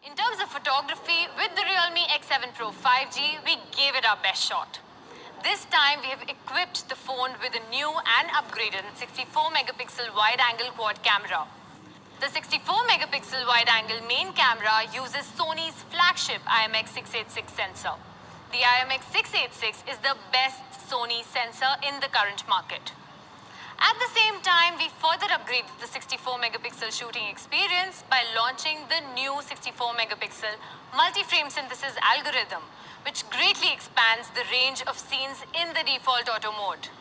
In terms of photography, with the Realme X7 Pro 5G, we gave it our best shot. This time, we have equipped the phone with a new and upgraded 64-megapixel wide-angle quad camera. The 64-megapixel wide-angle main camera uses Sony's flagship IMX686 sensor. The IMX686 is the best Sony sensor in the current market. At the same time, we further upgraded the 64-megapixel shooting experience by launching the new 64-megapixel multi-frame synthesis algorithm, which greatly expands the range of scenes in the default auto mode.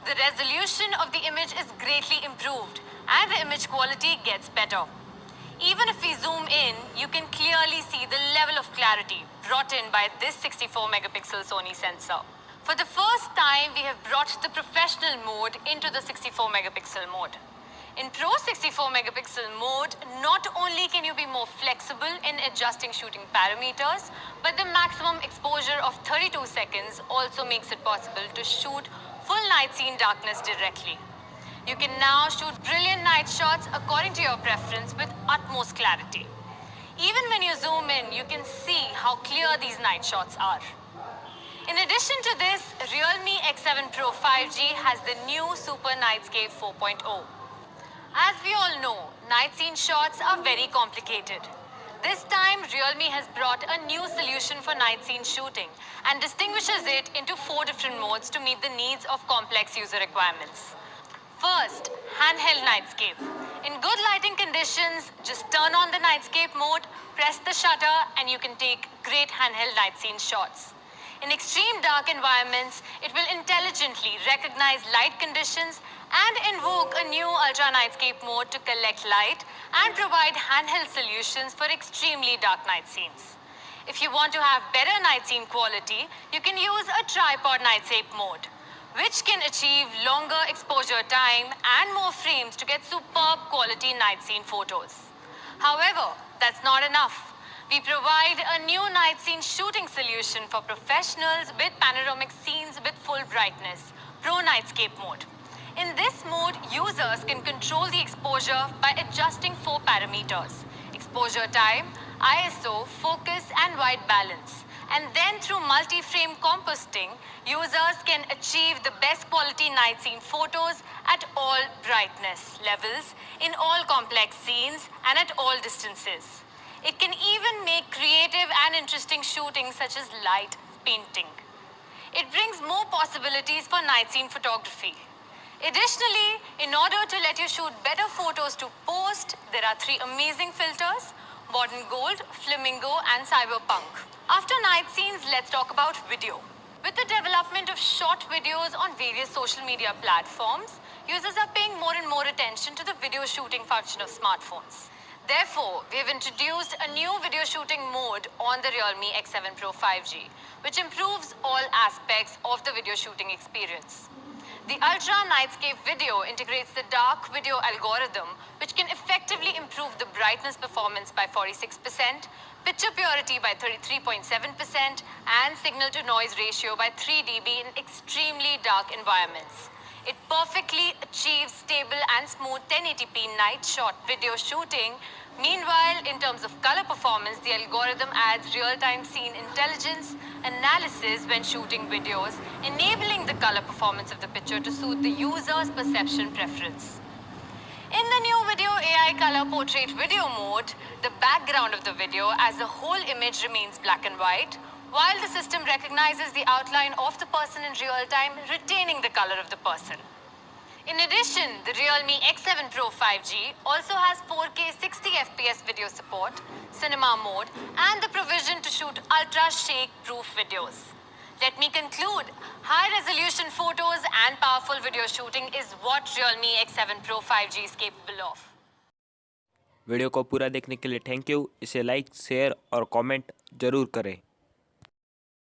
The resolution of the image is greatly improved, and the image quality gets better. Even if we zoom in, you can clearly see the level of clarity brought in by this 64-megapixel Sony sensor. For the first time, we have brought the professional mode into the 64-megapixel mode. In Pro 64-megapixel mode, not only can you be more flexible in adjusting shooting parameters, but the maximum exposure of 32 seconds also makes it possible to shoot full night scene darkness directly. You can now shoot brilliant night shots according to your preference with utmost clarity. Even when you zoom in, you can see how clear these night shots are. In addition to this, Realme X7 Pro 5G has the new Super Nightscape 4.0. As we all know, night scene shots are very complicated. This time, Realme has brought a new solution for night scene shooting and distinguishes it into 4 different modes to meet the needs of complex user requirements. First, handheld nightscape. In good lighting conditions, just turn on the nightscape mode, press the shutter, and you can take great handheld night scene shots. In extreme dark environments, it will intelligently recognize light conditions and invoke a new Ultra Nightscape mode to collect light and provide handheld solutions for extremely dark night scenes. If you want to have better night scene quality, you can use a tripod nightscape mode, which can achieve longer exposure time and more frames to get superb quality night scene photos. However, that's not enough. We provide a new night scene shooting solution for professionals with panoramic scenes with full brightness, Pro Nightscape mode. In this mode, users can control the exposure by adjusting 4 parameters: exposure time, ISO, focus, and white balance. And then through multi-frame composting, users can achieve the best quality night scene photos at all brightness levels, in all complex scenes, and at all distances. It can even make creative and interesting shooting such as light painting. It brings more possibilities for night scene photography. Additionally, in order to let you shoot better photos to post, there are 3 amazing filters: Modern Gold, Flamingo, and Cyberpunk. After night scenes, let's talk about video. With the development of short videos on various social media platforms, users are paying more and more attention to the video shooting function of smartphones. Therefore, we have introduced a new video shooting mode on the Realme X7 Pro 5G, which improves all aspects of the video shooting experience. The Ultra Nightscape video integrates the dark video algorithm, which can effectively improve the brightness performance by 46%, picture purity by 33.7%, and signal-to-noise ratio by 3 dB in extremely dark environments. It perfectly achieves stable and smooth 1080p night shot video shooting. Meanwhile, in terms of color performance, the algorithm adds real-time scene intelligence analysis when shooting videos, enabling the color performance of the picture to suit the user's perception preference. In the new Video AI Color Portrait Video mode, the background of the video as the whole image remains black and white, while the system recognizes the outline of the person in real time, retaining the color of the person. In addition, the Realme X7 Pro 5G also has 4K 60fps video support, cinema mode, and the provision to shoot ultra shake-proof videos. Let me conclude, high-resolution photos and powerful video shooting is what Realme X7 Pro 5G is capable of. Video को पूरा देखने के लिए thank you. इसे like, share और comment ज़रूर करें।